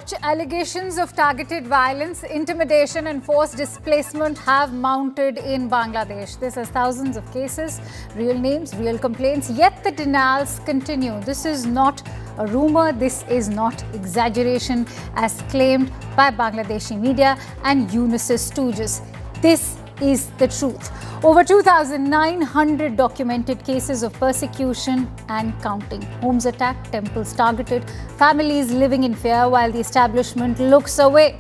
March, allegations of targeted violence, intimidation and forced displacement have mounted in Bangladesh. This has thousands of cases, real names, real complaints, yet the denials continue. This is not a rumor, this is not exaggeration as claimed by Bangladeshi media and UNICEF stooges. This is the truth. Over 2,900 documented cases of persecution and counting. Homes attacked, temples targeted, families living in fear while the establishment looks away.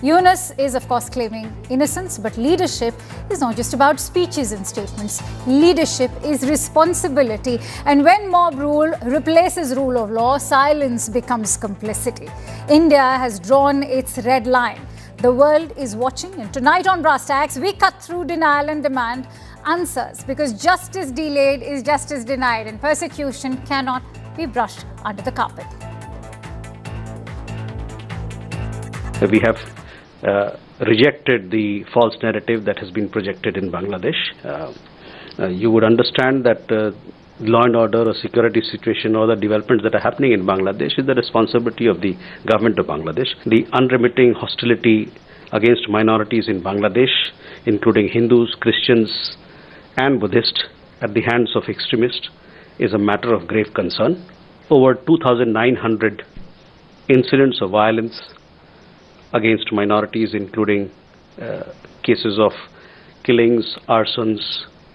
Yunus is of course claiming innocence, but leadership is not just about speeches and statements. Leadership is responsibility. And when mob rule replaces rule of law, silence becomes complicity. India has drawn its red line. The world is watching, and tonight on Tacks, we cut through denial and demand answers, because justice delayed is justice denied, and persecution cannot be brushed under the carpet. We have rejected the false narrative that has been projected in Bangladesh. You would understand that law and order or security situation or the developments that are happening in Bangladesh is the responsibility of the government of Bangladesh. The unremitting hostility against minorities in Bangladesh, including Hindus, Christians and Buddhists at the hands of extremists, is a matter of grave concern. Over 2,900 incidents of violence against minorities, including cases of killings, arsons,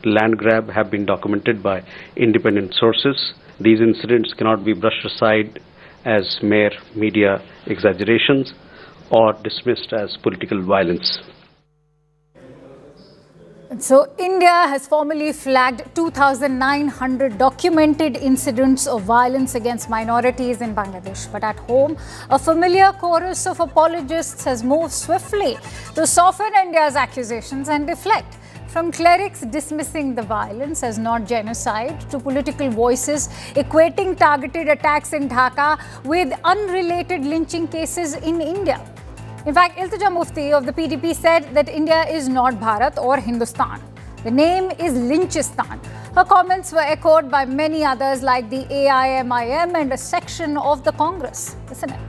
land grab, have been documented by independent sources. These incidents cannot be brushed aside as mere media exaggerations or dismissed as political violence. So India has formally flagged 2,900 documented incidents of violence against minorities in Bangladesh. But at home, a familiar chorus of apologists has moved swiftly to soften India's accusations and deflect. From clerics dismissing the violence as not genocide to political voices equating targeted attacks in Dhaka with unrelated lynching cases in India. In fact, Iltija Mufti of the PDP said that India is not Bharat or Hindustan. The name is Lynchistan. Her comments were echoed by many others like the AIMIM and a section of the Congress. Listen it.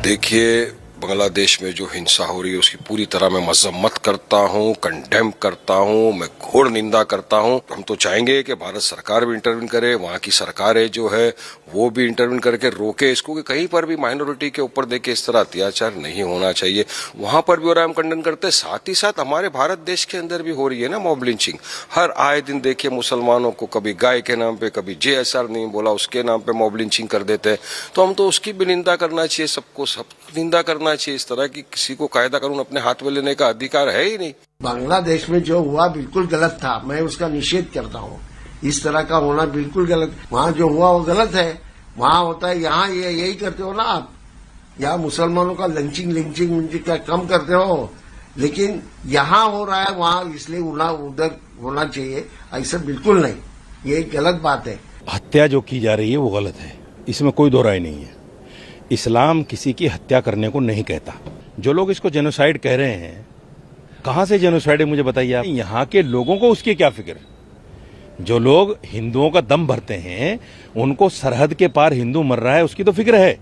देखिए, बांग्लादेश में जो हिंसा हो रही है उसकी पूरी तरह मैं मजम्मत करता हूं, कंडेम करता हूं, मैं घोर निंदा करता हूं। हम तो चाहेंगे कि भारत सरकार भी इंटरवीन करे, वहां की सरकारें जो है वो भी इंटरवीन करके रोके इसको कि कहीं पर भी माइनॉरिटी के ऊपर देखिए इस तरह अत्याचार नहीं होना चाहिए। वहां पर भी हो रहा है, हम कंडेम करते हैं। साथ ही साथ हमारे भारत देश के अंदर भी हो रही है ना मॉब लिंचिंग। हर आए दिन देखिए मुसलमानों को कभी गाय के नाम पे, कभी JSR नहीं बोला उसके नाम पे मॉब लिंचिंग कर देते हैं। तो हम तो उसकी भी निंदा करना चाहिए, सबको सब निंदा करना चाहिए। इस तरह की किसी को कायदा कानून अपने हाथ में लेने का अधिकार है ही नहीं। बांग्लादेश में जो हुआ बिल्कुल गलत था, मैं उसका निषेध करता हूँ। इस तरह का होना बिल्कुल गलत। वहाँ जो हुआ वो गलत है, वहाँ होता है। यहाँ ये यही करते हो ना आप, यहाँ मुसलमानों का लिंचिंग का कम करते हो, लेकिन यहाँ हो रहा है वहाँ, इसलिए उधर होना चाहिए, ऐसा बिल्कुल नहीं। ये गलत बात है। हत्या जो की जा रही है वो गलत है, इसमें कोई दो राय नहीं है। इस्लाम किसी की हत्या करने को नहीं कहता। जो लोग इसको जेनोसाइड कह रहे हैं, कहां से जेनोसाइड है मुझे बताइए आप। यहाँ के लोगों को उसकी क्या फिक्र? जो लोग हिंदुओं का दम भरते हैं, उनको सरहद के पार हिंदू मर रहा है उसकी तो फिक्र है,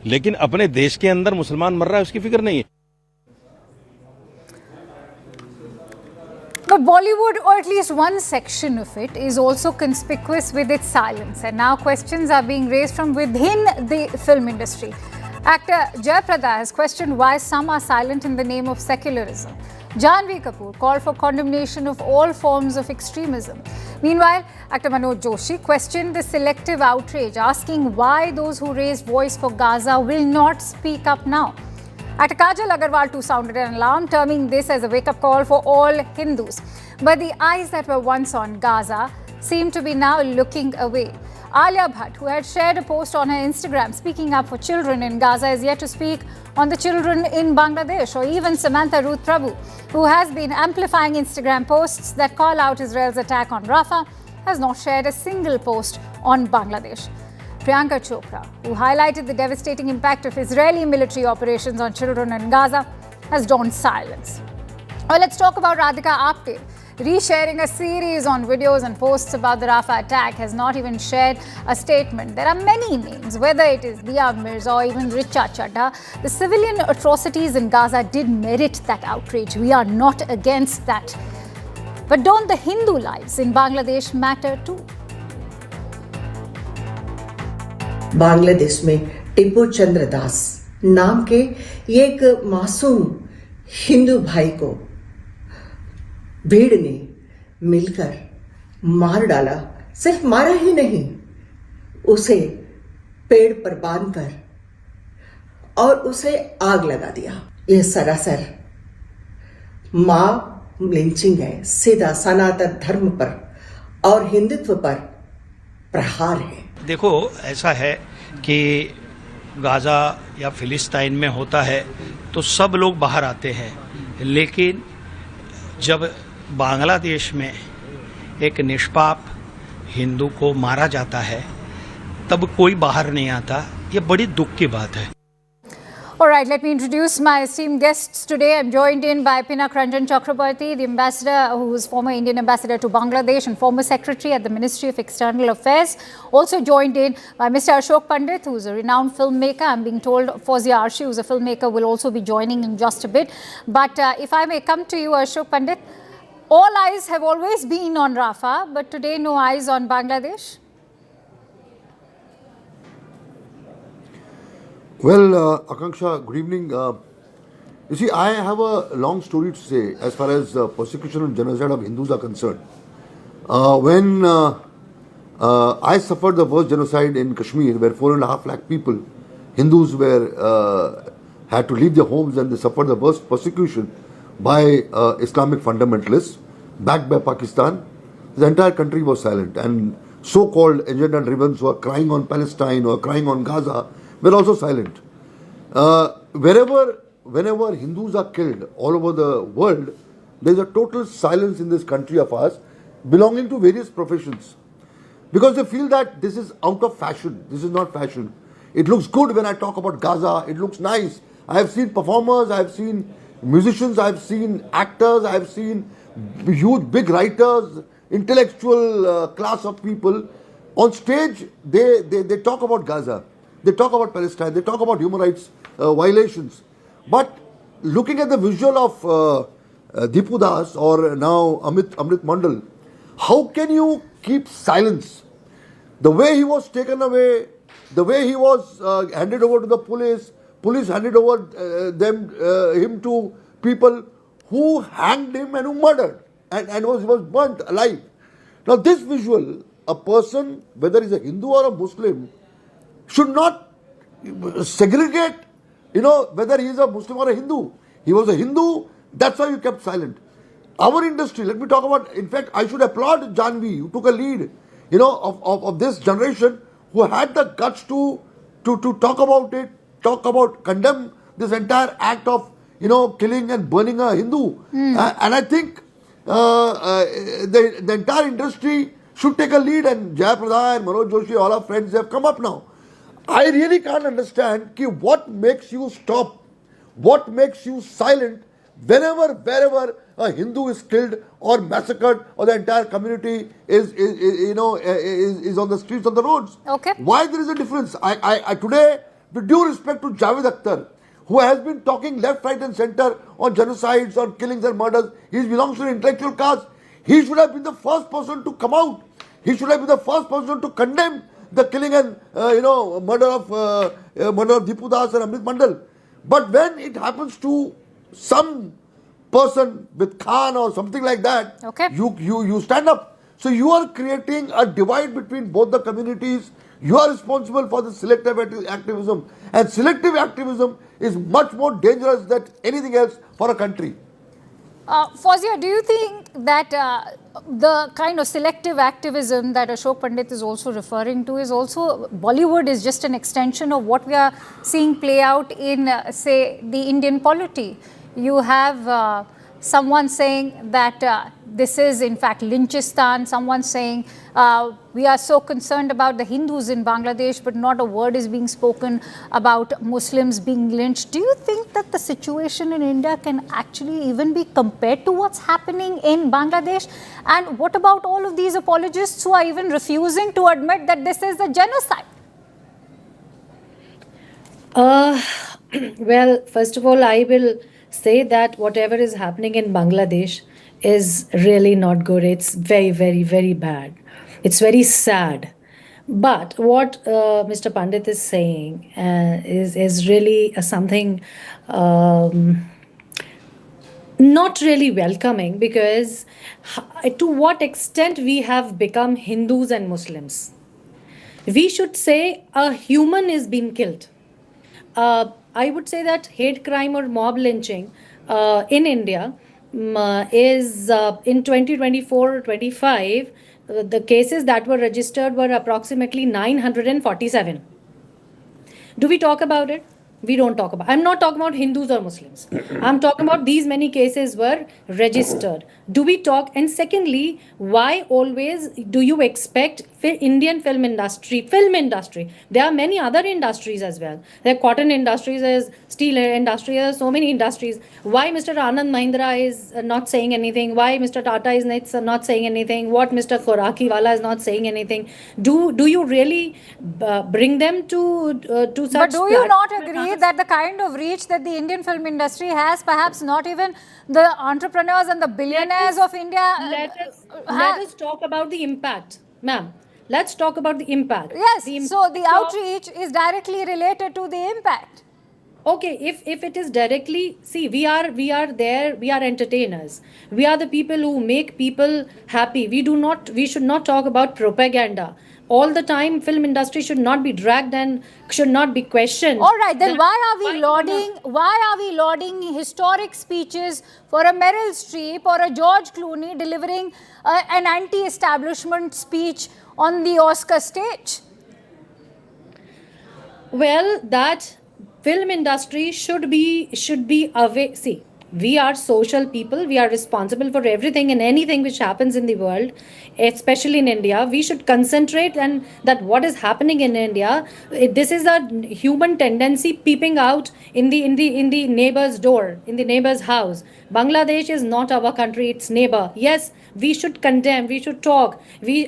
लेकिन अपने देश के अंदर मुसलमान मर रहा है उसकी फिक्र नहीं है। But Bollywood, or at least one section of it, is also conspicuous with its silence. And now questions are being raised from within the film industry. Actor Jayaprada has questioned why some are silent in the name of secularism. Janvi Kapoor called for condemnation of all forms of extremism. Meanwhile, actor Manoj Joshi questioned the selective outrage, asking why those who raised voice for Gaza will not speak up now. Actor Kajal Agarwal too sounded an alarm, terming this as a wake-up call for all Hindus. But the eyes that were once on Gaza seem to be now looking away. Alia Bhatt, who had shared a post on her Instagram speaking up for children in Gaza, is yet to speak on the children in Bangladesh. Or even Samantha Ruth Prabhu, who has been amplifying Instagram posts that call out Israel's attack on Rafah, has not shared a single post on Bangladesh. Priyanka Chopra, who highlighted the devastating impact of Israeli military operations on children in Gaza, has drawn silence. Well, let's talk about Radhika Apte. resharing a series on videos and posts about the Rafah attack, has not even shared a statement. There are many names, whether it is Dia Mirza or even Richa Chadha. The civilian atrocities in Gaza did merit that outrage. We are not against that. But don't the Hindu lives in Bangladesh matter too? Bangladesh में टिपू चंद्र दास नाम के एक मासूम हिंदू भाई को भीड़ ने मिलकर मार डाला। सिर्फ मारा ही नहीं, उसे पेड़ पर बांधकर और उसे आग लगा दिया। यह सरासर मां लिंचिंग है, सीधा सनातन धर्म पर और हिंदुत्व पर प्रहार है। देखो, ऐसा है कि गाजा या फिलिस्तीन में होता है तो सब लोग बाहर आते हैं, लेकिन जब बांग्लादेश में एक निष्पाप हिंदू को मारा जाता है तब कोई बाहर नहीं आता। ये बड़ी दुख की बात है। All right, let me introduce my esteemed guests today. I'm joined in by Pinak Ranjan Chakrabarti, the ambassador, who is former Indian ambassador to Bangladesh and former secretary at the Ministry of External Affairs. Also joined in by Mr. Ashok Pandit, who is a renowned filmmaker. I'm being told Fawzia Arshi, who is a filmmaker, will also be joining in just a bit. But if I may come to you, Ashok Pandit, all eyes have always been on Rafah, but today no eyes on Bangladesh. Well, Akanksha, good evening. You see, I have a long story to say as far as persecution and genocide of Hindus are concerned. When I suffered the worst genocide in Kashmir, where 4.5 lakh people, Hindus, had to leave their homes, and they suffered the worst persecution by Islamic fundamentalists, backed by Pakistan, the entire country was silent. And so-called agenda-driven who are crying on Palestine or crying on Gaza were also silent. Whenever Hindus are killed all over the world, there is a total silence in this country of ours, belonging to various professions. Because they feel that this is out of fashion. This is not fashion. It looks good when I talk about Gaza. It looks nice. I have seen performers, I have seen musicians, I have seen actors, I have seen huge, big writers, intellectual class of people. On stage, they talk about Gaza. They talk about Palestine. They talk about human rights violations. But looking at the visual of Dipu Das or now Amrit Mandal, how can you keep silence? The way he was taken away, the way he was handed over to the police handed over him to people who hanged him and who murdered and was burnt alive. Now this visual, a person, whether he's a Hindu or a Muslim, should not segregate, whether he is a Muslim or a Hindu. He was a Hindu, that's why you kept silent. Our industry, let me talk about, in fact, I should applaud Janvi, who took a lead, of this generation, who had the guts to talk about it, condemn this entire act of, killing and burning a Hindu. And I think the entire industry should take a lead, and Jayaprada and Manoj Joshi, all our friends, they have come up now. I really can't understand what makes you stop, what makes you silent wherever a Hindu is killed or massacred or the entire community is on the streets, on the roads. Okay. Why there is a difference? I today, with due respect to Javed Akhtar, who has been talking left, right and center on genocides, on killings and murders, he belongs to an intellectual caste. He should have been the first person to come out. He should have been the first person to condemn the killing and murder of Dipu Das and Amrit Mandal. But when it happens to some person with Khan or something like that, okay, you stand up. So you are creating a divide between both the communities. You are responsible for the selective activism, and selective activism is much more dangerous than anything else for a country. Fawzia, do you think that the kind of selective activism that Ashok Pandit is also referring to is also, Bollywood is just an extension of what we are seeing play out in, say, the Indian polity? You have someone saying that this is in fact Lynchistan. Someone saying we are so concerned about the Hindus in Bangladesh, but not a word is being spoken about Muslims being lynched. Do you think that the situation in India can actually even be compared to what's happening in Bangladesh? And what about all of these apologists who are even refusing to admit that this is a genocide? Well, first of all, I will say that whatever is happening in Bangladesh is really not good. It's very, very, very bad. It's very sad. But what Mr. Pandit is saying is really something not really welcoming, because to what extent we have become Hindus and Muslims. We should say a human is being killed. I would say that hate crime or mob lynching in India is in 2024-25, the cases that were registered were approximately 947. Do we talk about it? We don't talk about. I'm not talking about Hindus or Muslims. I'm talking about these many cases were registered. Do we talk? And secondly, why always do you expect Indian film industry? There are many other industries as well. There are cotton industries, there's steel industry, there are so many industries. Why Mr. Anand Mahindra is not saying anything? Why Mr. Tata is not saying anything? What Mr. Khorakiwala is not saying anything? Do you really bring them to such? But do you not agree that the kind of reach that the Indian film industry has, perhaps not even the entrepreneurs and the billionaires of India? Let us talk about the impact, ma'am. Let's talk about the impact. Yes, so the outreach is directly related to the impact. Okay, if it is directly, see, we are there, we are entertainers. We are the people who make people happy. We should not talk about propaganda. All the time, film industry should not be dragged and should not be questioned. All right, then why are we lauding historic speeches for a Meryl Streep or a George Clooney delivering an anti-establishment speech on the Oscar stage? Well, that film industry should be away. See, we are social people. We are responsible for everything and anything which happens in the world, especially in India. We should concentrate and that what is happening in India. This is a human tendency peeping out in the neighbor's door, in the neighbor's house. Bangladesh is not our country; it's neighbor. Yes, we should condemn. We should talk.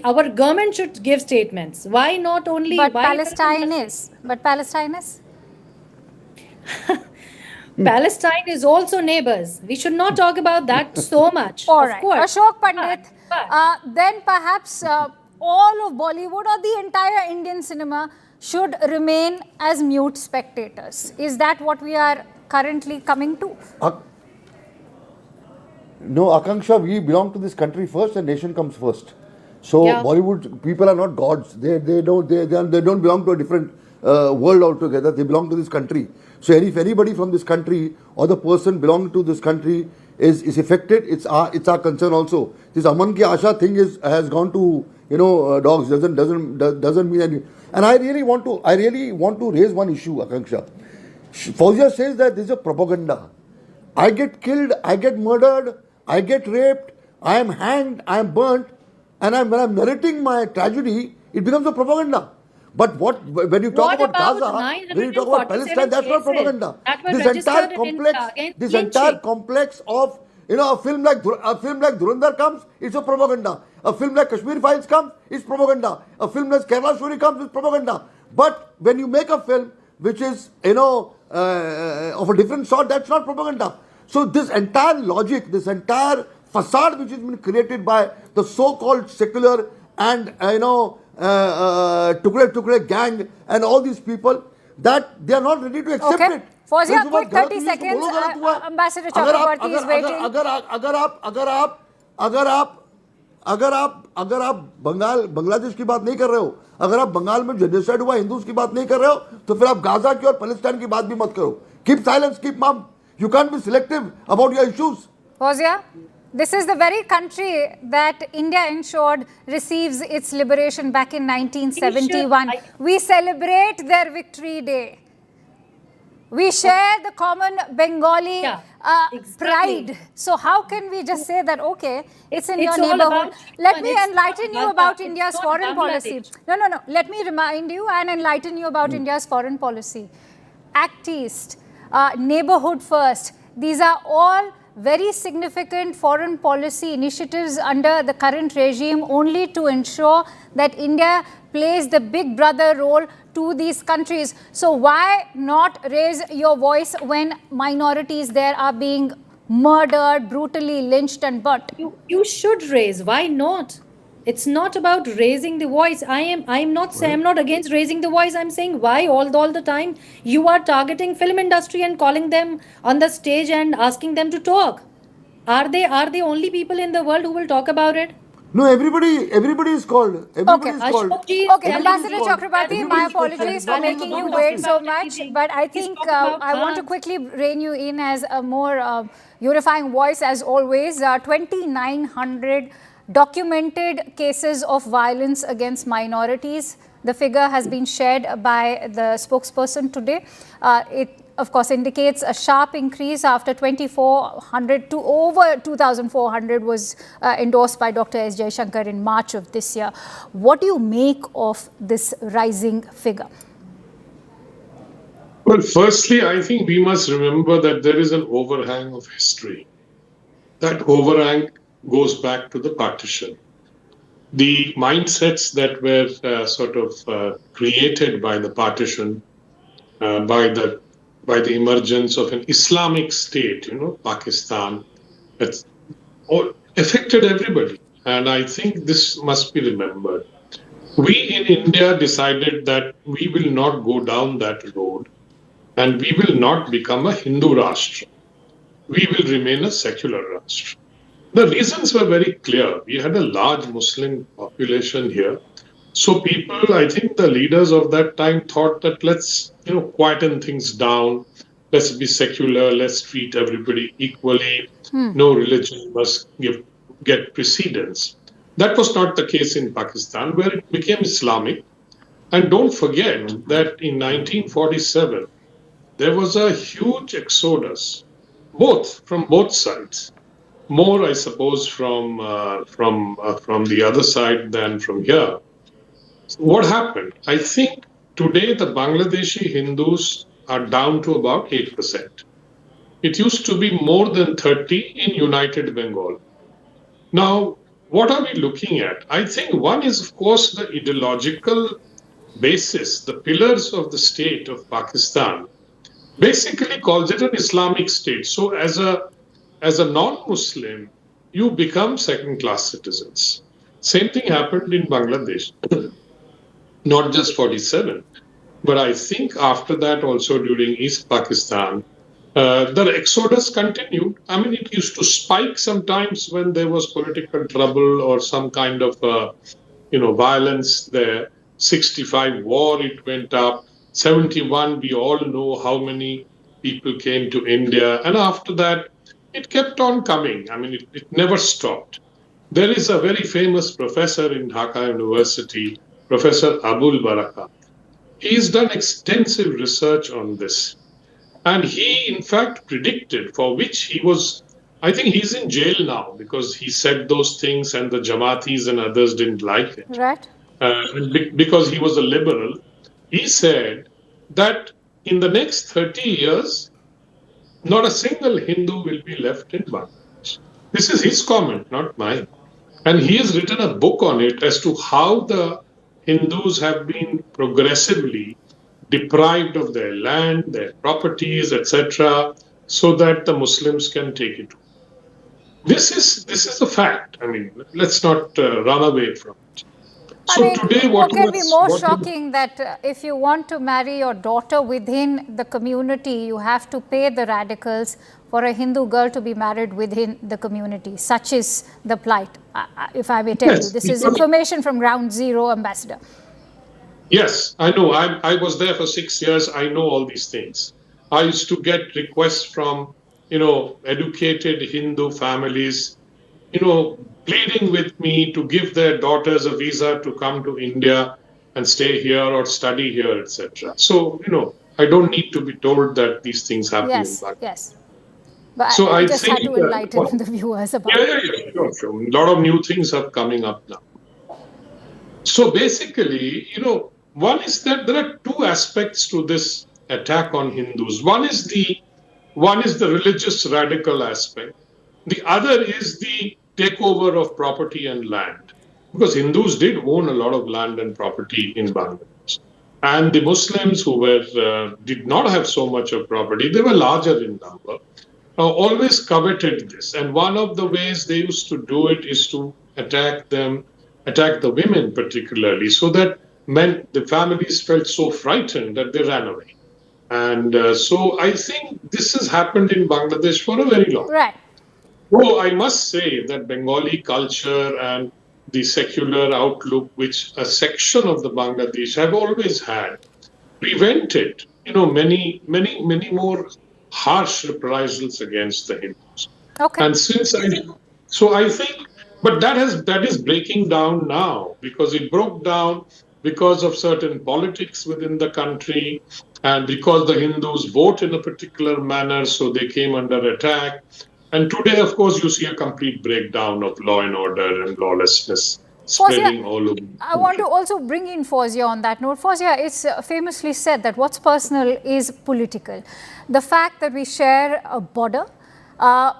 Our government should give statements. Why not only? But Palestine is. Palestine is also neighbors. We should not talk about that so much. All of right, course. Ashok Pandit, then perhaps all of Bollywood or the entire Indian cinema should remain as mute spectators. Is that what we are currently coming to? No, Akanksha, we belong to this country first and nation comes first. So Yeah. Bollywood people are not gods. They don't belong to a different world altogether. They belong to this country. So if anybody from this country or the person belonging to this country is affected, it's our concern also. This Aman Ki Asha thing has gone to dogs. Doesn't mean anything. And I really want to raise one issue, Akanksha. Fauzia says that this is a propaganda. I get killed, I get murdered, I get raped, I am hanged, I am burnt, and when I'm narrating my tragedy, it becomes a propaganda. But when you talk about Gaza, when you talk about Palestine, that's not propaganda. This entire complex of a film like Dhurandhar comes, it's a propaganda. A film like Kashmir Files comes, it's propaganda. A film like Kerala Story comes, it's propaganda. But when you make a film which is of a different sort, that's not propaganda. So this entire logic, this entire facade which has been created by the so-called secular and Tukre gang and all these people, that they are not ready to accept it. Fauzia, quick 30 seconds. Ambassador Chakrabarti is waiting. अगर आप बांग्लादेश की बात नहीं कर रहे हो, अगर आप बंगाल में जेनोसाइड हुआ हिंदूज की बात नहीं कर रहे हो, तो फिर आप गाजा की और पैलेस्टाइन की बात भी मत करो. Keep silence, keep mum. You can't be selective about your issues. Fauzia, this is the very country that India ensured receives its liberation back in 1971. We celebrate their victory day. We share the common Bengali Yeah, exactly. pride. So how can we just say that, okay, it's in It's your all neighborhood? about Let Shriman, me it's enlighten not you Dhaka, about it's India's not foreign policy. Bangladesh. No. Let me remind you and enlighten you about India's foreign policy. Act East, neighborhood first. These are all very significant foreign policy initiatives under the current regime, only to ensure that India plays the big brother role to these countries. So why not raise your voice when minorities there are being murdered, brutally lynched and burnt? You should raise. Why not? It's not about raising the voice. I'm not saying, I'm not against raising the voice. I'm saying why all the time you are targeting film industry and calling them on the stage and asking them to talk. Are they only people in the world who will talk about it? No, everybody is called. Everybody is called. Ashok ji, Okay, telling Ambassador you- Chakrabarti, Everybody my is called. apologies for Not making only you the wait so Muslims. much, but I think talk about I want to Khan. quickly rein you in as a more unifying voice as always. 2,900 documented cases of violence against minorities. The figure has been shared by the spokesperson today. It of course indicates a sharp increase after 2,400 to over 2,400 was endorsed by Dr. S. Jaishankar in March of this year. What do you make of this rising figure? Well, firstly, I think we must remember that there is an overhang of history. That overhang goes back to the partition. The mindsets that were created by the partition, by the emergence of an Islamic state, Pakistan, that's all affected everybody. And I think this must be remembered. We in India decided that we will not go down that road and we will not become a Hindu Rashtra. We will remain a secular Rashtra. The reasons were very clear. We had a large Muslim population here. So people, I think the leaders of that time thought that let's, quieten things down. Let's be secular. Let's treat everybody equally. No religion must get precedence. That was not the case in Pakistan, where it became Islamic. And don't forget that in 1947, there was a huge exodus, from both sides. More, I suppose, from the other side than from here. What happened? I think today the Bangladeshi Hindus are down to about 8%. It used to be more than 30 in United Bengal. Now, what are we looking at? I think one is, of course, the ideological basis, the pillars of the state of Pakistan, basically calls it an Islamic state. So as a non-Muslim, you become second-class citizens. Same thing happened in Bangladesh. Not just 47, but I think after that also during East Pakistan, the exodus continued. I mean, it used to spike sometimes when there was political trouble or some kind of, violence there. 65 war, it went up. 71, we all know how many people came to India. And after that, it kept on coming. I mean, it never stopped. There is a very famous professor in Dhaka University, Professor Abul Baraka. He's done extensive research on this. And he, in fact, predicted, for which I think he's in jail now because he said those things and the Jamaatis and others didn't like it. Right. Because he was a liberal, he said that in the next 30 years, not a single Hindu will be left in Bangladesh. This is his comment, not mine. And he has written a book on it as to how the Hindus have been progressively deprived of their land, their properties, etc., so that the Muslims can take it. This is a fact. I mean, let's not run away from it. So today, what can be more shocking that if you want to marry your daughter within the community, you have to pay the radicals for a Hindu girl to be married within the community. Such is the plight, if I may tell you. This is information from ground zero, Ambassador. Yes, I know. I was there for 6 years. I know all these things. I used to get requests from, educated Hindu families, pleading with me to give their daughters a visa to come to India and stay here or study here, etc. So, I don't need to be told that these things happen in Yes, Bangladesh. yes. But So I I just think had to enlighten the viewers about it. yeah, sure. A lot of new things are coming up now. So basically, one is that there are two aspects to this attack on Hindus. One is the religious radical aspect. The other is the takeover of property and land, because Hindus did own a lot of land and property in Bangladesh, and the Muslims who did not have so much of property, they were larger in number, always coveted this. And one of the ways they used to do it is to attack the women particularly, so that the families felt so frightened that they ran away. And so I think this has happened in Bangladesh for a very long time. Right. Oh, I must say that Bengali culture and the secular outlook, which a section of the Bangladesh have always had, prevented, many more harsh reprisals against the Hindus. Okay. And I think, but that is breaking down now, because it broke down because of certain politics within the country, and because the Hindus vote in a particular manner, so they came under attack. And today, of course, you see a complete breakdown of law and order and lawlessness spreading all over. I want to also bring in Fawzia on that note. Fawzia, it's famously said that what's personal is political. The fact that we share a border,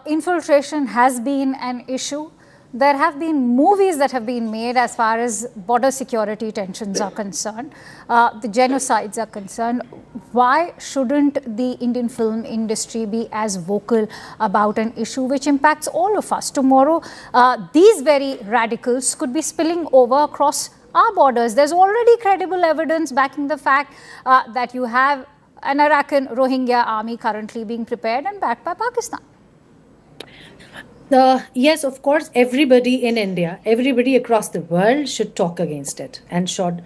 infiltration has been an issue. There have been movies that have been made as far as border security tensions are concerned, the genocides are concerned. Why shouldn't the Indian film industry be as vocal about an issue which impacts all of us? Tomorrow, these very radicals could be spilling over across our borders. There's already credible evidence backing the fact that you have an Arakan Rohingya army currently being prepared and backed by Pakistan. Yes, of course, everybody in India, everybody across the world should talk against it and should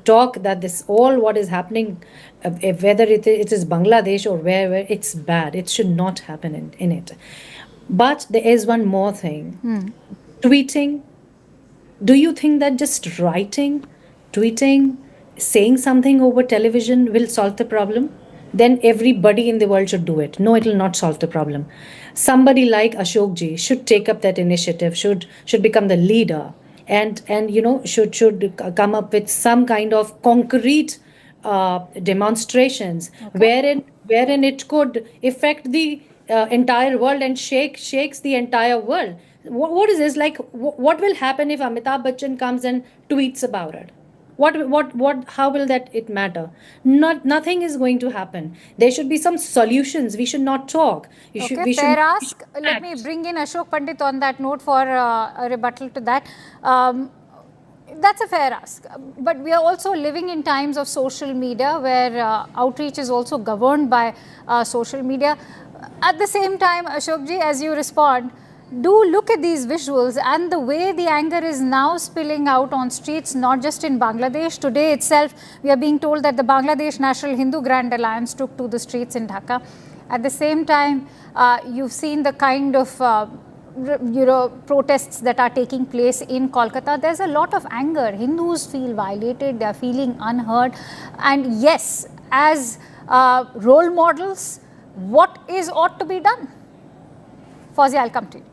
talk that this all what is happening, whether it is Bangladesh or wherever, it's bad. It should not happen in it. But there is one more thing. Tweeting. Do you think that just writing, tweeting, saying something over television will solve the problem? Then everybody in the world should do it. No, it will not solve the problem. Somebody like Ashok ji should take up that initiative, should become the leader, and should come up with some kind of concrete demonstrations wherein it could affect the entire world and shakes the entire world. What is this like? What will happen if Amitabh Bachchan comes and tweets about it? How will it matter? Nothing is going to happen. There should be some solutions. We should not talk. Fair ask. Let me bring in Ashok Pandit on that note for a rebuttal to that. That's a fair ask. But we are also living in times of social media where outreach is also governed by social media. At the same time, Ashok ji, as you respond, do look at these visuals and the way the anger is now spilling out on streets, not just in Bangladesh. Today itself, we are being told that the Bangladesh National Hindu Grand Alliance took to the streets in Dhaka. At the same time, you've seen the kind of protests that are taking place in Kolkata. There's a lot of anger. Hindus feel violated, they are feeling unheard. And yes, as role models, what ought to be done? Fawzia, I'll come to you.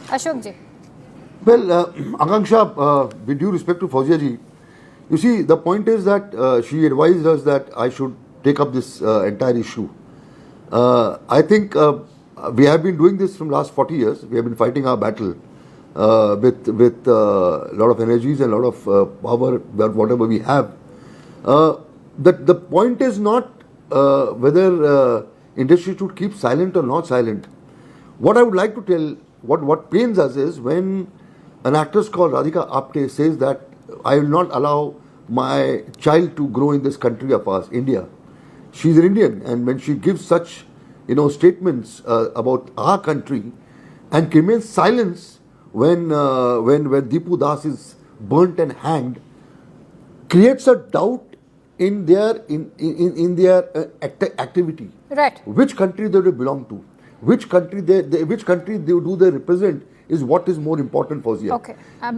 Ashok ji. Well, Akanksha, with due respect to Fawzia ji, you see, the point is that she advised us that I should take up this entire issue. I think we have been doing this from last 40 years. We have been fighting our battle with a lot of energies and a lot of power, whatever we have. The point is not whether industry should keep silent or not silent. What I would like to tell, what pains us is when an actress called Radhika Apte says that I will not allow my child to grow in this country of ours, India. She's an Indian, and when she gives such, statements about our country and remains silence when Dipu Das is burnt and hanged, creates a doubt in their activity. Right. Which country they belong to, which country they represent is what is more important for Zia. Okay.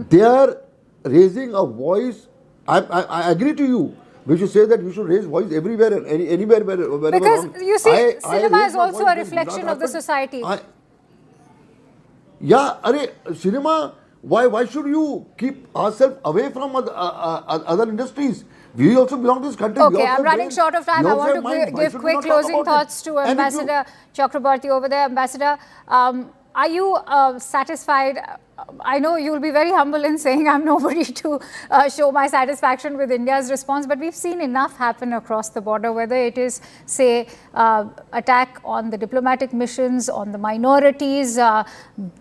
They are raising a voice. I agree to you we should say that we should raise voice everywhere and anywhere wherever. Because you see, cinema raise is my also voice a when reflection that of the happened. society. Cinema. Why should you keep ourselves away from other industries? We also belong to this country. Okay, I'm running short of time. I want to give quick closing thoughts to And Ambassador Chakrabarti over there. Ambassador, are you satisfied? I know you'll be very humble in saying I'm nobody to show my satisfaction with India's response, but we've seen enough happen across the border, whether it is, say, attack on the diplomatic missions, on the minorities, a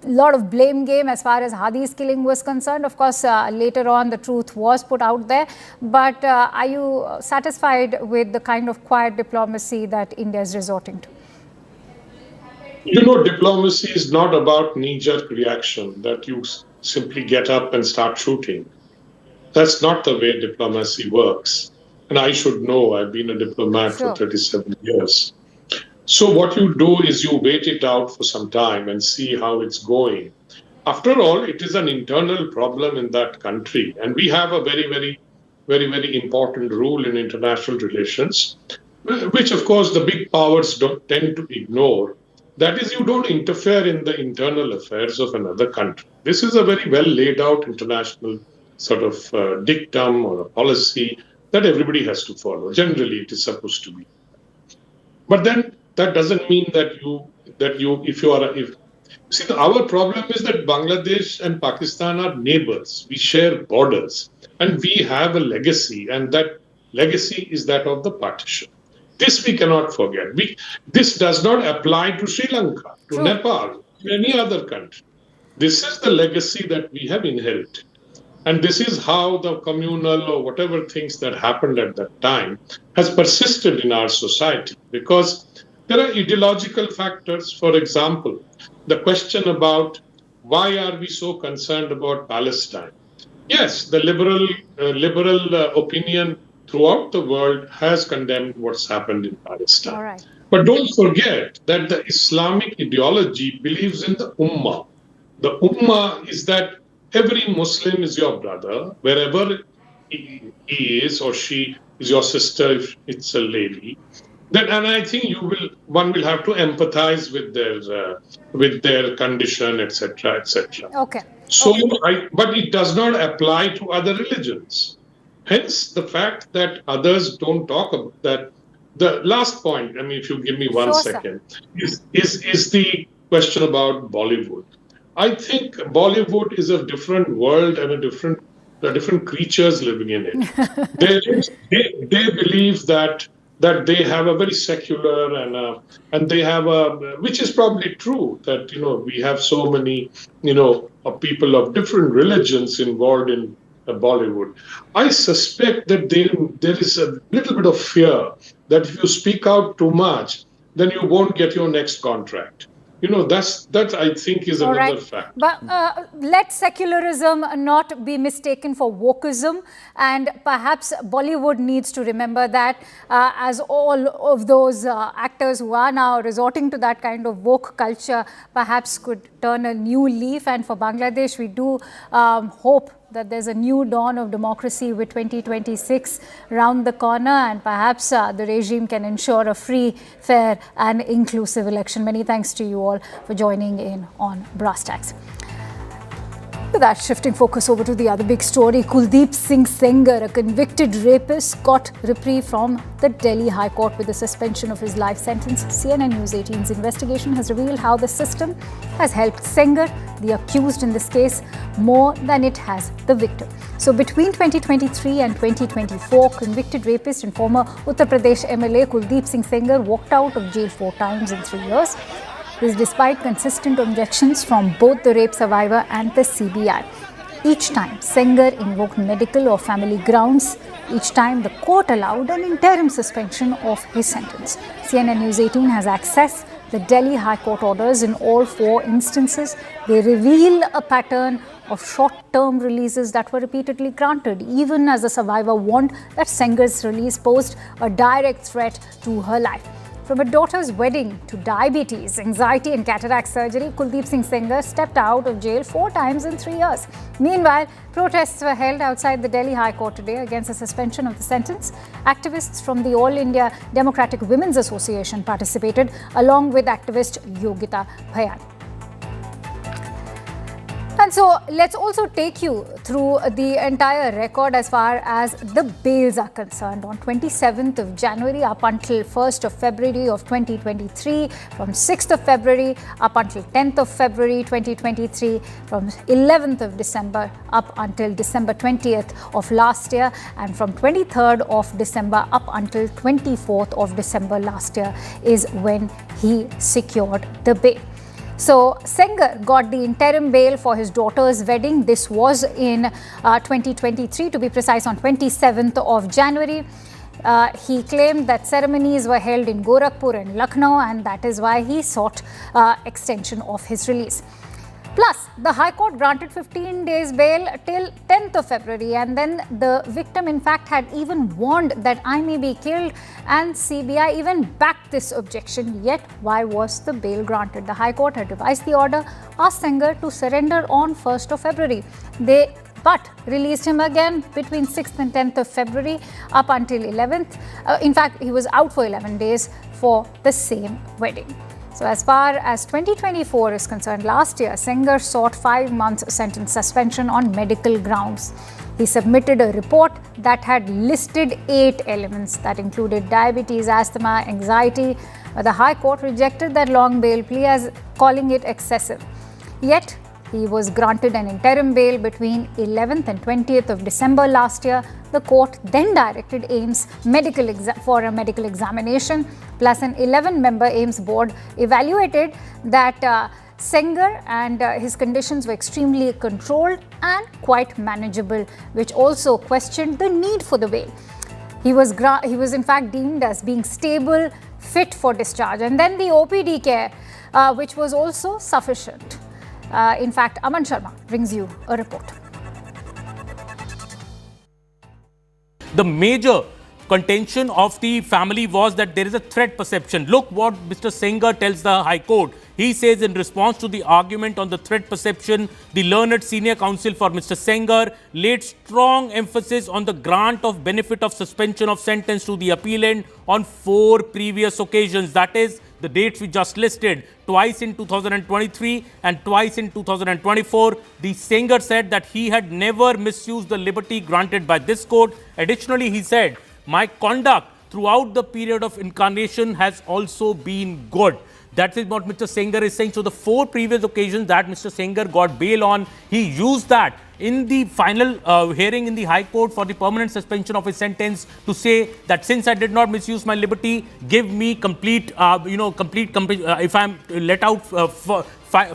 lot of blame game as far as Hadi's killing was concerned. Of course, later on, the truth was put out there. But are you satisfied with the kind of quiet diplomacy that India is resorting to? You know, diplomacy is not about knee-jerk reaction that you simply get up and start shooting. That's not the way diplomacy works. And I should know, I've been a diplomat for 37 years. So what you do is you wait it out for some time and see how it's going. After all, it is an internal problem in that country. And we have a very important rule in international relations, which of course the big powers don't tend to ignore. That is, you don't interfere in the internal affairs of another country. This is a very well laid out international sort of dictum or a policy that everybody has to follow. Generally, it is supposed to be. But then that doesn't mean that our problem is that Bangladesh and Pakistan are neighbors. We share borders and we have a legacy, and that legacy is that of the partition. This we cannot forget. This does not apply to Sri Lanka, to Nepal, to any other country. This is the legacy that we have inherited. And this is how the communal or whatever things that happened at that time has persisted in our society. Because there are ideological factors. For example, the question about why are we so concerned about Palestine? Yes, the liberal opinion throughout the world has condemned what's happened in Palestine. All right. But don't forget that the Islamic ideology believes in the Ummah. The Ummah is that every Muslim is your brother, wherever he is or she is your sister if it's a lady. And I think one will have to empathize with their condition, etc., etc. Okay. So, but it does not apply to other religions. Hence, the fact that others don't talk about that. The last point, I mean, if you give me one second, is the question about Bollywood. I think Bollywood is a different world and different creatures living in it. They believe that they have a very secular and they have which is probably true, that we have so many people of different religions involved in Bollywood. I suspect that there is a little bit of fear that if you speak out too much, then you won't get your next contract. That I think is another fact. But let secularism not be mistaken for wokeism, and perhaps Bollywood needs to remember that, as all of those actors who are now resorting to that kind of woke culture perhaps could turn a new leaf. And for Bangladesh, we do hope that there's a new dawn of democracy with 2026 round the corner, and perhaps the regime can ensure a free, fair and inclusive election. Many thanks to you all for joining in on Brass Tacks. With that, shifting focus over to the other big story, Kuldeep Singh Sengar, a convicted rapist, got reprieve from the Delhi High Court with the suspension of his life sentence. CNN News 18's investigation has revealed how the system has helped Sengar, the accused in this case, more than it has the victim. So between 2023 and 2024, convicted rapist and former Uttar Pradesh MLA Kuldeep Singh Sengar walked out of jail 4 times in 3 years. This despite consistent objections from both the rape survivor and the CBI. Each time, Sengar invoked medical or family grounds. Each time, the court allowed an interim suspension of his sentence. CNN News 18 has accessed the Delhi High Court orders in all 4 instances. They reveal a pattern of short-term releases that were repeatedly granted, even as the survivor warned that Sengar's release posed a direct threat to her life. From a daughter's wedding to diabetes, anxiety and cataract surgery, Kuldeep Singh Sengar stepped out of jail 4 times in 3 years. Meanwhile, protests were held outside the Delhi High Court today against the suspension of the sentence. Activists from the All India Democratic Women's Association participated, along with activist Yogita Bhayan. And so let's also take you through the entire record as far as the bails are concerned. On 27th of January up until 1st of February of 2023, from 6th of February up until 10th of February 2023, from 11th of December up until December 20th of last year, and from 23rd of December up until 24th of December last year is when he secured the bail. So Sengar got the interim bail for his daughter's wedding. This was in 2023, to be precise, on 27th of January. He claimed that ceremonies were held in Gorakhpur and Lucknow, and that is why he sought extension of his release. Plus, the High Court granted 15 days bail till 10th of February, and then the victim in fact had even warned that I may be killed, and CBI even backed this objection. Yet, why was the bail granted? The High Court had revised the order, asked Sengar to surrender on 1st of February. But released him again between 6th and 10th of February up until 11th. In fact, he was out for 11 days for the same wedding. So as far as 2024 is concerned, last year, Sengar sought 5 months sentence suspension on medical grounds. He submitted a report that had listed 8 elements that included diabetes, asthma, anxiety. But the High Court rejected that long bail plea as calling it excessive. Yet, he was granted an interim bail between 11th and 20th of December last year. The court then directed AIIMS for a medical examination, plus an 11-member AIIMS board evaluated that Sengar and his conditions were extremely controlled and quite manageable, which also questioned the need for the bail. He was in fact deemed as being stable, fit for discharge, and then the OPD care, which was also sufficient. In fact, Aman Sharma brings you a report. The major contention of the family was that there is a threat perception. Look what Mr. Sengar tells the High Court. He says in response to the argument on the threat perception, the learned senior counsel for Mr. Sengar laid strong emphasis on the grant of benefit of suspension of sentence to the appellant on 4 previous occasions. That is, the dates we just listed, twice in 2023 and twice in 2024. The Sengar said that he had never misused the liberty granted by this court. Additionally, he said, my conduct throughout the period of incarnation has also been good. That is what Mr. Sengar is saying. So the 4 previous occasions that Mr. Sengar got bail on, he used that in the final hearing in the High Court for the permanent suspension of his sentence to say that since I did not misuse my liberty, give me complete, if I'm let out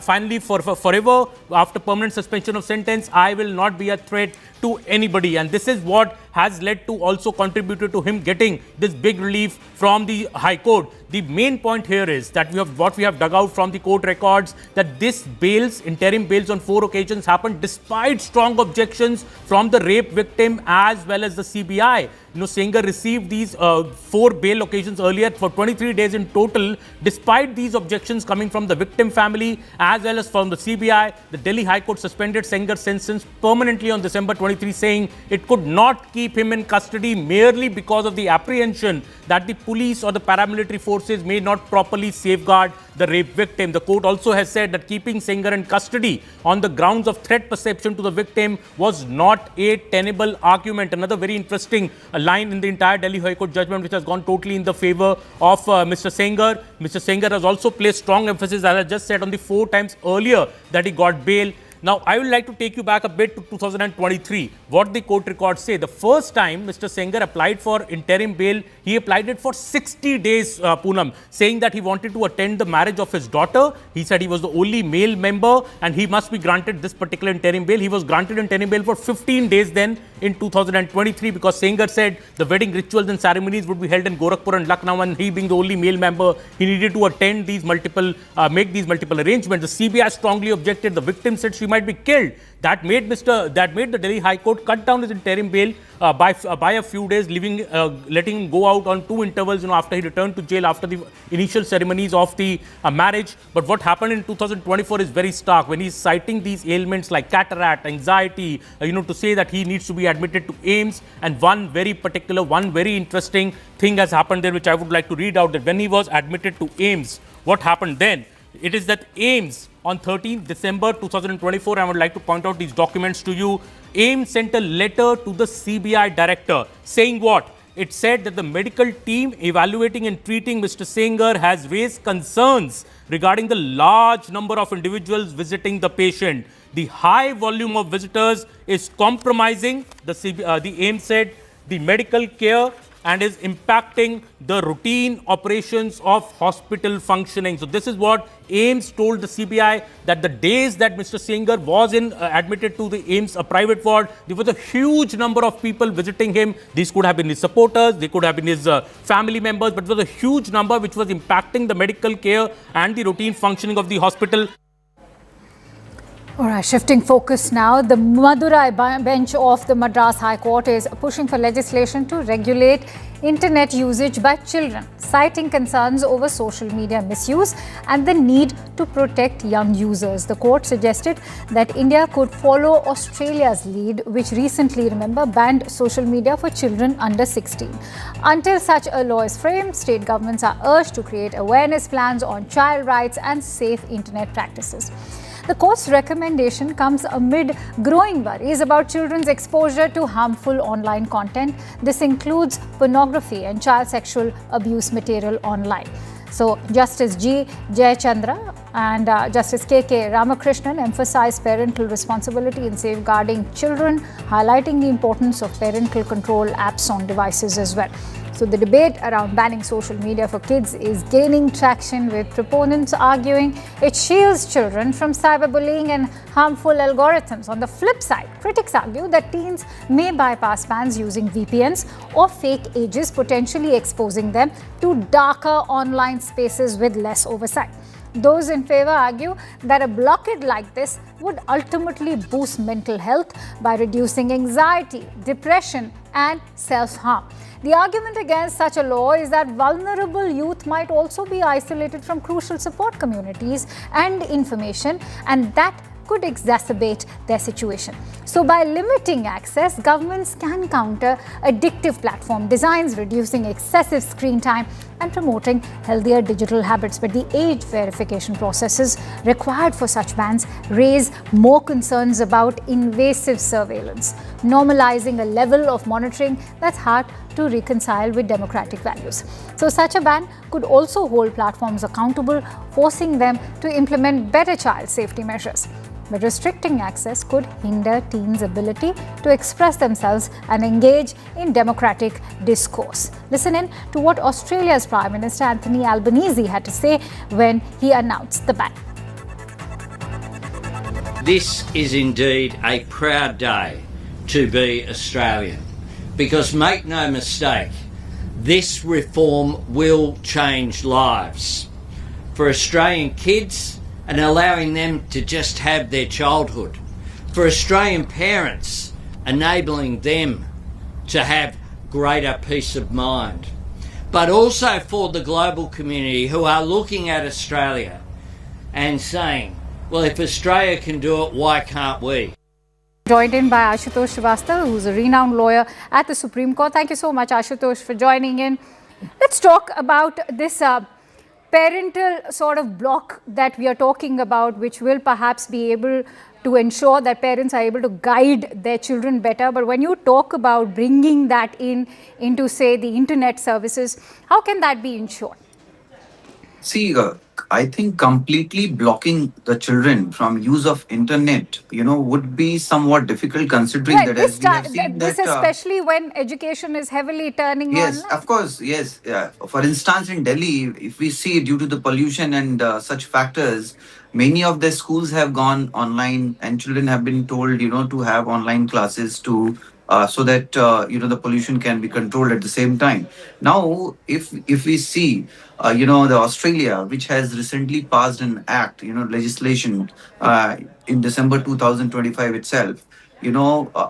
finally for forever after permanent suspension of sentence, I will not be a threat to anybody. And this is what has led to also contributed to him getting this big relief from the High Court. The main point here is that what we have dug out from the court records, that this bails, interim bails on 4 occasions happened despite strong objections from the rape victim as well as the CBI. Sengar received these 4 bail occasions earlier for 23 days in total. Despite these objections coming from the victim family as well as from the CBI, the Delhi High Court suspended Sengar's sentence permanently on December 23, saying it could not keep him in custody merely because of the apprehension that the police or the paramilitary forces may not properly safeguard the rape victim. The court also has said that keeping Sengar in custody on the grounds of threat perception to the victim was not a tenable argument. Another very interesting line in the entire Delhi High Court judgment, which has gone totally in the favor of Mr. Sengar. Mr. Sengar has also placed strong emphasis, as I just said, on the 4 times earlier that he got bail. Now, I would like to take you back a bit to 2023. What the court records say. The first time Mr. Sengar applied for interim bail, he applied it for 60 days, Poonam, saying that he wanted to attend the marriage of his daughter. He said he was the only male member and he must be granted this particular interim bail. He was granted interim bail for 15 days then in 2023 because Sengar said the wedding rituals and ceremonies would be held in Gorakhpur and Lucknow, and he being the only male member, he needed to attend these make these multiple arrangements. The CBI strongly objected. The victim said she might be killed. That made the Delhi High Court cut down his interim bail by a few days, letting him go out on two intervals, after he returned to jail after the initial ceremonies of the marriage. But what happened in 2024 is very stark when he's citing these ailments like cataract, anxiety, to say that he needs to be admitted to AIMS. And one very interesting thing has happened there, which I would like to read out, that when he was admitted to AIMS, what happened then? It is that AIMS on 13th December 2024, I would like to point out these documents to you. AIMS sent a letter to the CBI director saying what? It said that the medical team evaluating and treating Mr. Sengar has raised concerns regarding the large number of individuals visiting the patient. The high volume of visitors is compromising, the AIMS said, the medical care and is impacting the routine operations of hospital functioning. So this is what AIMS told the CBI, that the days that Mr. Sengar was admitted to the AIMS, a private ward, there was a huge number of people visiting him. These could have been his supporters, they could have been his family members, but it was a huge number which was impacting the medical care and the routine functioning of the hospital. All right, shifting focus now. The Madurai bench of the Madras High Court is pushing for legislation to regulate internet usage by children, citing concerns over social media misuse and the need to protect young users. The court suggested that India could follow Australia's lead, which recently, banned social media for children under 16. Until such a law is framed, state governments are urged to create awareness plans on child rights and safe internet practices. The court's recommendation comes amid growing worries about children's exposure to harmful online content. This includes pornography and child sexual abuse material online. So, Justice G. Jayachandra and Justice K.K. Ramakrishnan emphasized parental responsibility in safeguarding children, highlighting the importance of parental control apps on devices as well. So the debate around banning social media for kids is gaining traction, with proponents arguing it shields children from cyberbullying and harmful algorithms. On the flip side, critics argue that teens may bypass bans using VPNs or fake ages, potentially exposing them to darker online spaces with less oversight. Those in favor argue that a blockade like this would ultimately boost mental health by reducing anxiety, depression, and self-harm. The argument against such a law is that vulnerable youth might also be isolated from crucial support communities and information, and that could exacerbate their situation. So by limiting access, governments can counter addictive platform designs, reducing excessive screen time and promoting healthier digital habits. But the age verification processes required for such bans raise more concerns about invasive surveillance, normalizing a level of monitoring that's hard to reconcile with democratic values. So such a ban could also hold platforms accountable, forcing them to implement better child safety measures. But restricting access could hinder teens' ability to express themselves and engage in democratic discourse. Listen in to what Australia's Prime Minister Anthony Albanese had to say when he announced the ban. This is indeed a proud day to be Australian, because make no mistake, this reform will change lives for Australian kids and allowing them to just have their childhood, for Australian parents, enabling them to have greater peace of mind, but also for the global community who are looking at Australia and saying, well, if Australia can do it, why can't we? Joined in by Ashutosh Srivastava, who's a renowned lawyer at the Supreme Court. Thank you so much, Ashutosh, for joining in. Let's talk about this parental sort of block that we are talking about, which will perhaps be able to ensure that parents are able to guide their children better. But when you talk about bringing that into, say, the internet services, how can that be ensured? See, I think completely blocking the children from use of internet, would be somewhat difficult, considering that as we have seen this that, especially when education is heavily turning yes, online. of course, yes. For instance, in Delhi, if we see due to the pollution and such factors, many of the schools have gone online, and children have been told, to have online classes to so that the pollution can be controlled at the same time. Now, if we see, the Australia, which has recently passed an act, legislation in December 2025 itself.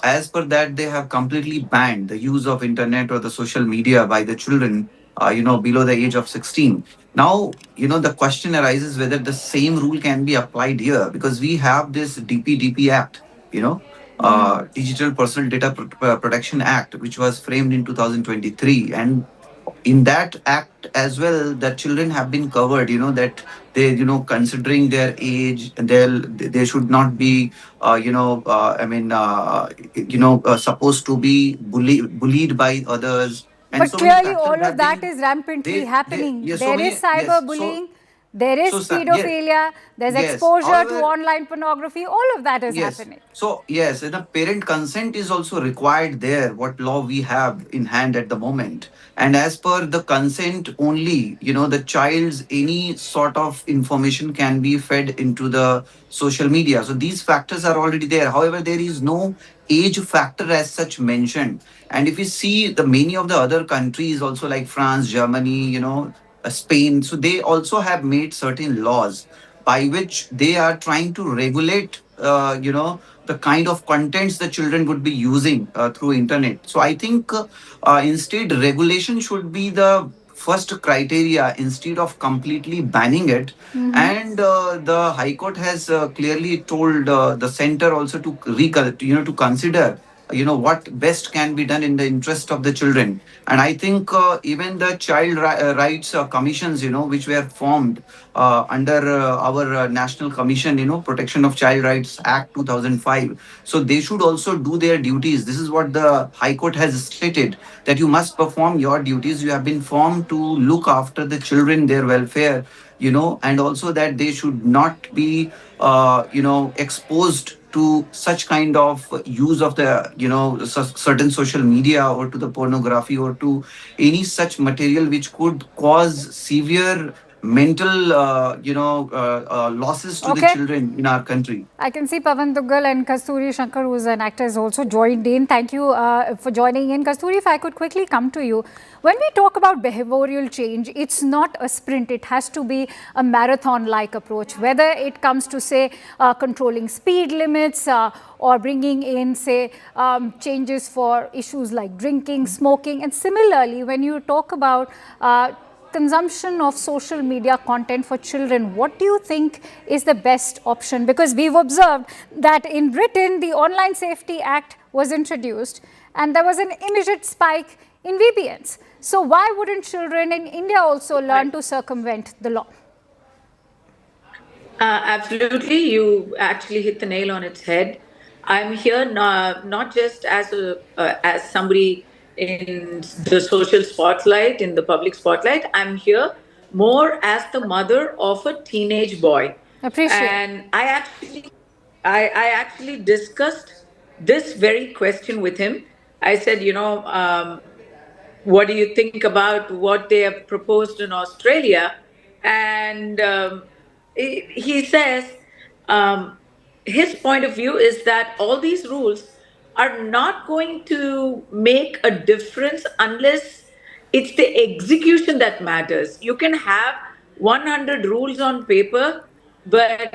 As per that, they have completely banned the use of internet or the social media by the children, below the age of 16. Now, the question arises whether the same rule can be applied here, because we have this DPDP Act, Digital Personal Data Protection Act, which was framed in 2023. And in that act as well, the children have been covered, that they, considering their age, they should not be, supposed to be bullied by others. And But so many clearly, factors all of have that been, is rampantly happening. yeah, so There is many, yes. cyberbullying, there is Yeah, pedophilia, there's yes. exposure to However, online pornography. All of that is yes. happening. So, yes, and a parent consent is also required there, what law we have in hand at the moment. And as per the consent only, the child's any sort of information can be fed into the social media. So these factors are already there. However, there is no age factor as such mentioned. And if you see the many of the other countries also, like France, Germany, Spain, so they also have made certain laws by which they are trying to regulate, the kind of contents the children would be using through internet. So I think instead regulation should be the first criteria instead of completely banning it. And the High Court has clearly told the center also to to consider, what best can be done in the interest of the children. And I think even the rights commissions, which were formed under our National Commission, Protection of Child Rights Act 2005. So they should also do their duties. This is what the High Court has stated, that you must perform your duties. You have been formed to look after the children, their welfare, and also that they should not be, exposed to such kind of use of the, certain social media, or to the pornography, or to any such material which could cause severe mental, losses to the Okay. children in our country. I can see Pavan Duggal and Kasturi Shankar, who is an actor, has also joined in. Thank you for joining in. Kasturi, if I could quickly come to you. When we talk about behavioral change, it's not a sprint. It has to be a marathon-like approach, whether it comes to, say, controlling speed limits or bringing in, say, changes for issues like drinking, smoking. And similarly, when you talk about consumption of social media content for children, what do you think is the best option? Because we've observed that in Britain, the Online Safety Act was introduced and there was an immediate spike in VPNs. So why wouldn't children in India also learn to circumvent the law? Absolutely, you actually hit the nail on its head. I'm here not just as somebody in the social spotlight, in the public spotlight. I'm here more as the mother of a teenage boy. Appreciate. And I actually discussed this very question with him. I said, what do you think about what they have proposed in Australia? And he says his point of view is that all these rules are not going to make a difference unless it's the execution that matters. You can have 100 rules on paper, but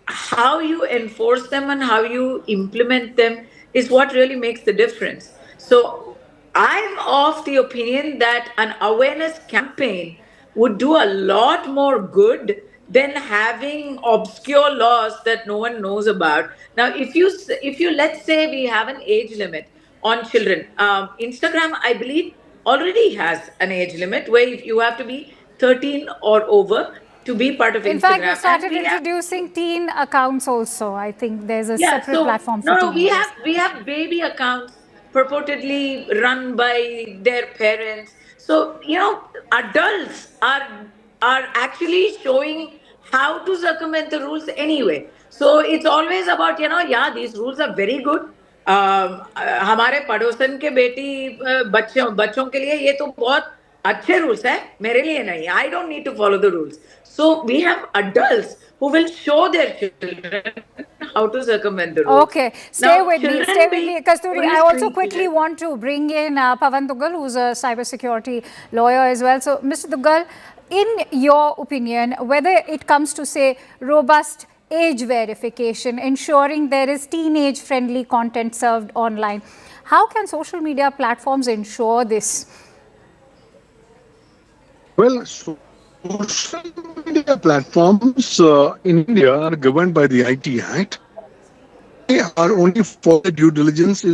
how you enforce them and how you implement them is what really makes the difference. So I'm of the opinion that an awareness campaign would do a lot more good than having obscure laws that no one knows about. Now, if you let's say we have an age limit on children, Instagram, I believe, already has an age limit where you have to be 13 or over to be part of In Instagram. fact, we started And we have, introducing teen accounts also. I think there's a yeah, separate so platform for no, teenagers. we have baby accounts purportedly run by their parents. So adults are actually showing how to circumvent the rules anyway. So it's always about yeah, these rules are very good. हमारे पड़ोसन के बेटी बच्चों बच्चों के लिए ये तो बहुत अच्छे rules है मेरे लिए नहीं. I don't need to follow the rules. So we have adults who will show their children how to circumvent the rules. Okay, Now, stay with children me, being Kasturi. I fully also screen quickly children. want to bring in Pavan Dugal, who's a cybersecurity lawyer as well. So, Mr. Dugal, in your opinion, whether it comes to say robust age verification, ensuring there is teenage-friendly content served online, how can social media platforms ensure this? Well, social media platforms in India are governed by the IT Act. They are only for the due diligence.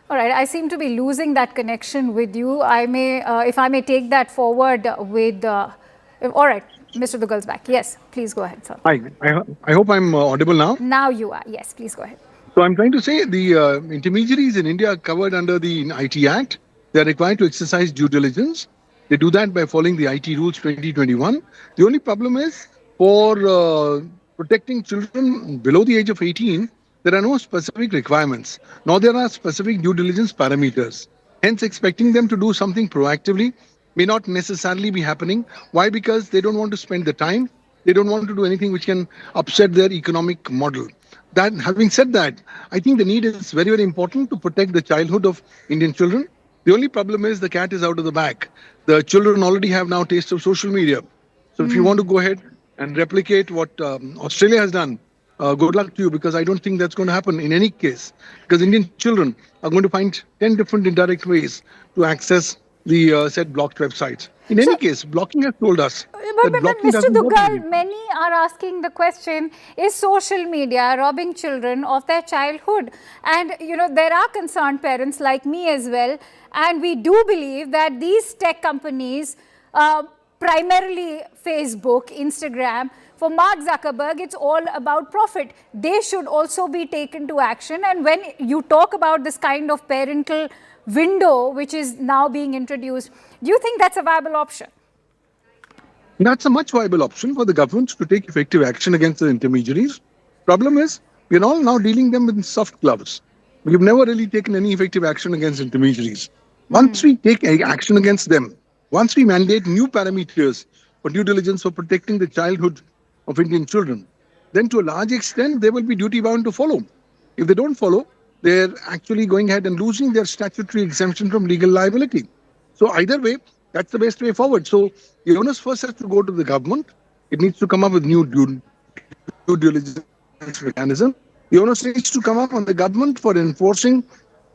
All right, I seem to be losing that connection with you. I may, if I may take that forward with, all right, Mr. Dugal's back. Yes, please go ahead, sir. I hope I'm audible now. Now you are. Yes, please go ahead. So I'm trying to say the intermediaries in India are covered under the IT Act. They are required to exercise due diligence. They do that by following the IT rules 2021. The only problem is for protecting children below the age of 18, there are no specific requirements, nor there are specific due diligence parameters. Hence, expecting them to do something proactively may not necessarily be happening. Why? Because they don't want to spend the time. They don't want to do anything which can upset their economic model. That, having said that, I think the need is very, very important to protect the childhood of Indian children. The only problem is the cat is out of the bag. The children already have now taste of social media. So if you want to go ahead and replicate what Australia has done, good luck to you, because I don't think that's going to happen in any case. Because Indian children are going to find 10 different indirect ways to access the said blocked websites. In any case, blocking has told us that But blocking Mr. doesn't work. Dugal, many are asking the question, is social media robbing children of their childhood? And, you know, there are concerned parents like me as well. And we do believe that these tech companies, primarily Facebook, Instagram, for Mark Zuckerberg, it's all about profit. They should also be taken to action. And when you talk about this kind of parental window, which is now being introduced, do you think that's a viable option? That's a much viable option for the government to take effective action against the intermediaries. Problem is, we're all now dealing them with soft gloves. We've never really taken any effective action against intermediaries. Once we take action against them, once we mandate new parameters for due diligence for protecting the childhood of Indian children, then to a large extent, they will be duty bound to follow. If they don't follow, they're actually going ahead and losing their statutory exemption from legal liability. So either way, that's the best way forward. So the onus first has to go to the government. It needs to come up with new due diligence mechanism. The onus needs to come up on the government for enforcing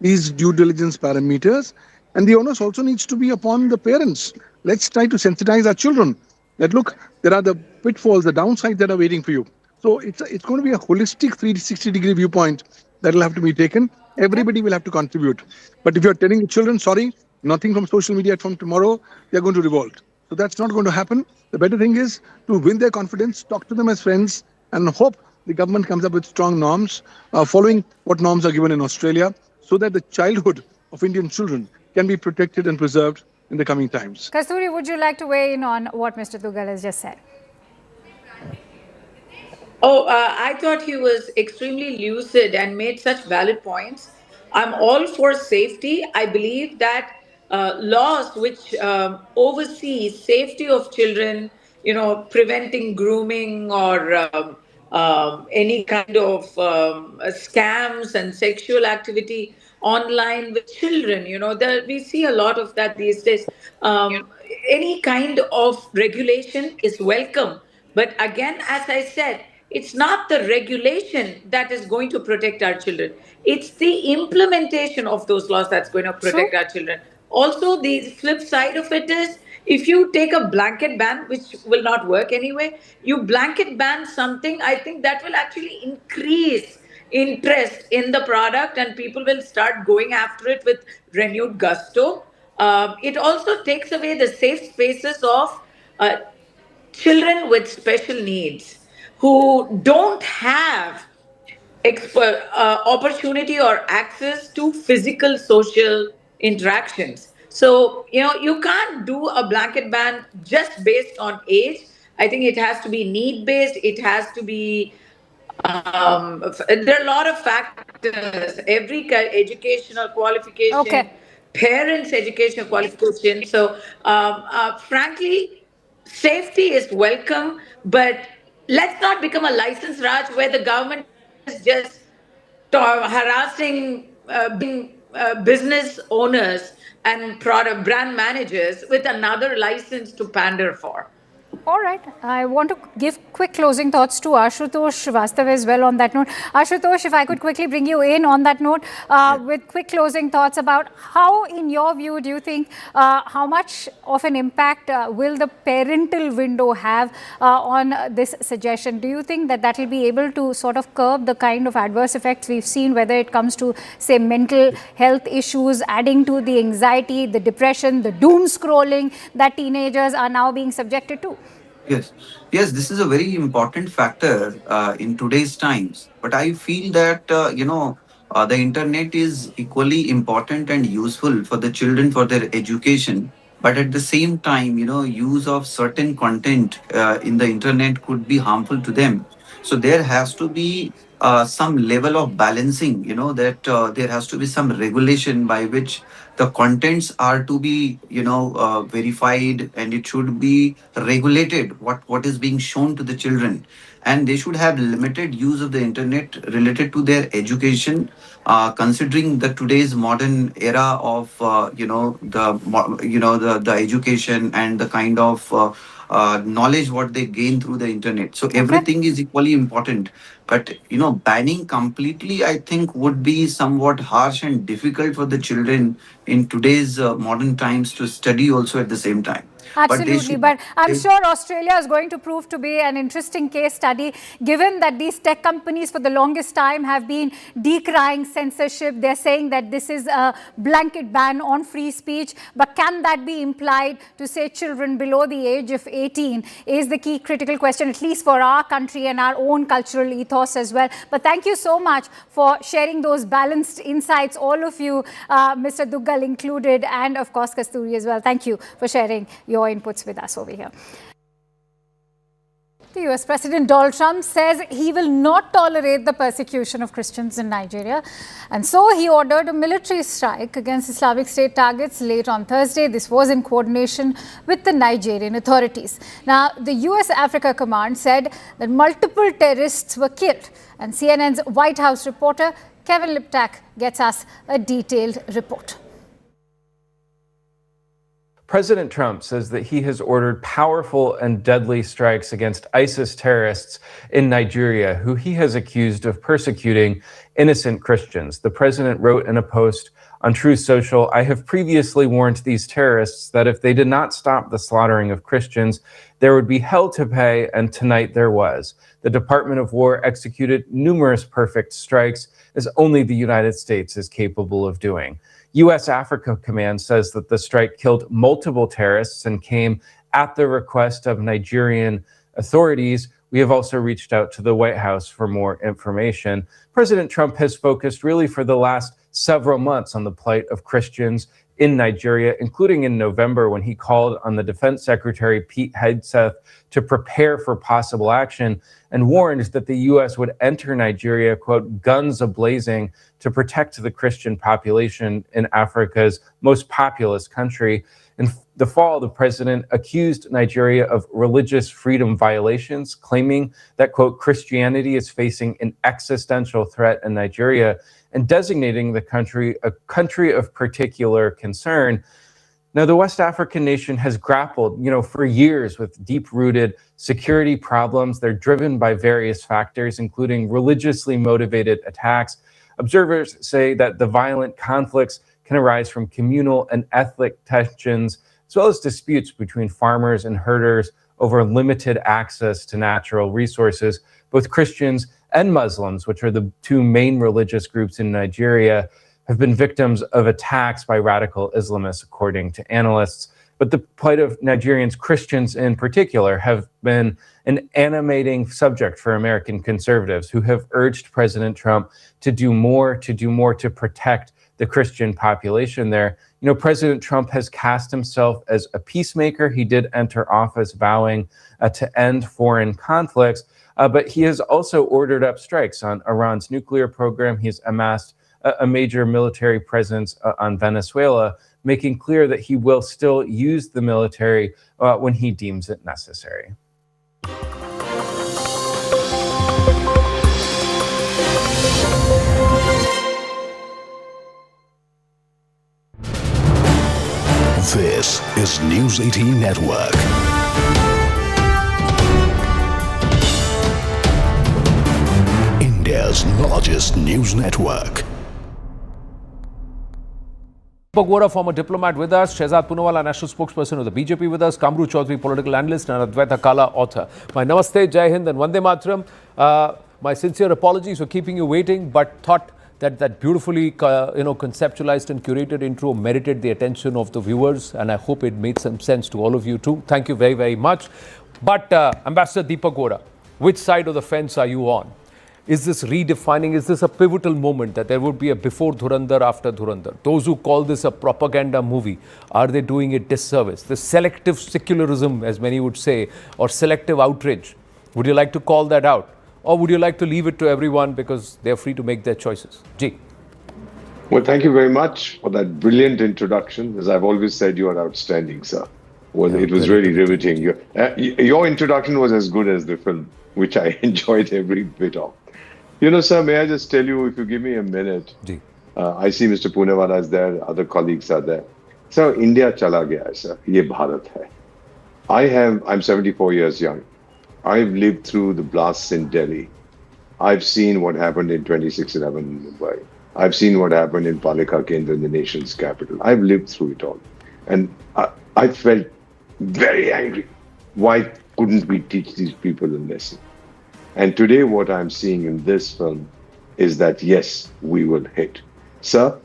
these due diligence parameters. And the onus also needs to be upon the parents. Let's try to sensitize our children that, look, there are the pitfalls, the downsides that are waiting for you. So it's going to be a holistic 360-degree viewpoint that will have to be taken. Everybody will have to contribute. But if you're telling the children, sorry, nothing from social media from tomorrow, they're going to revolt. So that's not going to happen. The better thing is to win their confidence, talk to them as friends, and hope the government comes up with strong norms, following what norms are given in Australia, so that the childhood of Indian children can be protected and preserved in the coming times. Kasturi, would you like to weigh in on what Mr. Dugal has just said? Oh, I thought he was extremely lucid and made such valid points. I'm all for safety. I believe that laws which oversee safety of children, preventing grooming or any kind of scams and sexual activity online with children, we see a lot of that these days. Any kind of regulation is welcome. But again, as I said, it's not the regulation that is going to protect our children. It's the implementation of those laws that's going to protect our children. Also, the flip side of it is, if you take a blanket ban, which will not work anyway, you blanket ban something, I think that will actually increase interest in the product and people will start going after it with renewed gusto. It also takes away the safe spaces of children with special needs who don't have opportunity or access to physical social interactions. So, you can't do a blanket ban just based on age. I think it has to be need based. It has to be, there are a lot of factors. Every educational qualification, parents' educational qualification. So, frankly, safety is welcome, but let's not become a license raj where the government is just harassing business owners and product brand managers with another license to pander for. All right. I want to give quick closing thoughts to Ashutosh Srivastav as well on that note. Ashutosh, if I could quickly bring you in on that note with quick closing thoughts about how, in your view, do you think how much of an impact will the parental window have on this suggestion? Do you think that that will be able to sort of curb the kind of adverse effects we've seen, whether it comes to, say, mental health issues, adding to the anxiety, the depression, the doom scrolling that teenagers are now being subjected to? Yes, this is a very important factor in today's times. But I feel that, the internet is equally important and useful for the children for their education. But at the same time, use of certain content in the internet could be harmful to them. So there has to be some level of balancing, that there has to be some regulation by which the contents are to be verified, and it should be regulated what is being shown to the children, and they should have limited use of the internet related to their education, considering the today's modern era of the education and the kind of knowledge what they gain through the internet. So everything is equally important, but banning completely, I think, would be somewhat harsh and difficult for the children in today's modern times to study also at the same time. Absolutely, but I'm sure Australia is going to prove to be an interesting case study, given that these tech companies for the longest time have been decrying censorship. They're saying that this is a blanket ban on free speech, but can that be implied to, say, children below the age of 18 is the key critical question, at least for our country and our own cultural ethos as well. But thank you so much for sharing those balanced insights, all of you, Mr. Duggal included, and of course Kasturi as well. Thank you for sharing your inputs with us over here. The US President Donald Trump says he will not tolerate the persecution of Christians in Nigeria, and so he ordered a military strike against Islamic State targets late on Thursday. This was in coordination with the Nigerian authorities. Now, the US Africa Command said that multiple terrorists were killed, and CNN's White House reporter Kevin Liptak gets us a detailed report. President Trump says that he has ordered powerful and deadly strikes against ISIS terrorists in Nigeria, who he has accused of persecuting innocent Christians. The president wrote in a post on Truth Social, "I have previously warned these terrorists that if they did not stop the slaughtering of Christians, there would be hell to pay, and tonight there was." The Department of War executed numerous perfect strikes, as only the United States is capable of doing. U.S. Africa Command says that the strike killed multiple terrorists and came at the request of Nigerian authorities. We have also reached out to the White House for more information. President Trump has focused really for the last several months on the plight of Christians in Nigeria, including in November when he called on the Defense Secretary Pete Hegseth to prepare for possible action and warned that the U.S. would enter Nigeria, quote, guns a-blazing, to protect the Christian population in Africa's most populous country. In the fall, the president accused Nigeria of religious freedom violations, claiming that, quote, Christianity is facing an existential threat in Nigeria, and designating the country a country of particular concern. Now, the West African nation has grappled, for years with deep-rooted security problems. They're driven by various factors, including religiously motivated attacks. Observers say that the violent conflicts can arise from communal and ethnic tensions, as well as disputes between farmers and herders over limited access to natural resources. Both Christians and Muslims, which are the two main religious groups in Nigeria, have been victims of attacks by radical Islamists, according to analysts. But the plight of Nigerians, Christians in particular, have been an animating subject for American conservatives who have urged President Trump to do more to protect the Christian population there. President Trump has cast himself as a peacemaker. He did enter office vowing to end foreign conflicts, but he has also ordered up strikes on Iran's nuclear program. He's amassed a major military presence on Venezuela, making clear that he will still use the military when he deems it necessary. This is News 18 Network. India's largest news network. Dipu Chandra, former diplomat with us, Shehzad Poonawalla, national spokesperson of the BJP with us, Kamru Chaudhary, political analyst, and Advaita Kala, author. My namaste, Jai Hind and Vande Mataram. My sincere apologies for keeping you waiting, but thought that beautifully conceptualized and curated intro merited the attention of the viewers, and I hope it made some sense to all of you too. Thank you very, very much. But Ambassador Dipu Chandra, which side of the fence are you on? Is this redefining, is this a pivotal moment that there would be a before Dhurandhar, after Dhurandhar? Those who call this a propaganda movie, are they doing it disservice? The selective secularism, as many would say, or selective outrage, would you like to call that out? Or would you like to leave it to everyone because they're free to make their choices? Ji. Well, thank you very much for that brilliant introduction. As I've always said, you are outstanding, sir. It was really riveting. Your introduction was as good as the film, which I enjoyed every bit of. Sir, may I just tell you, if you give me a minute, I see Mr. Poonawalla is there, other colleagues are there. So, India chala gaya hai, sir. Ye Bharat hai. I'm 74 years young. I've lived through the blasts in Delhi. I've seen what happened in 26/11 in Mumbai. I've seen what happened in Palika Kendra in the nation's capital. I've lived through it all. And I felt very angry. Why couldn't we teach these people a lesson? And today what I'm seeing in this film is that, yes, we will hit. Sir,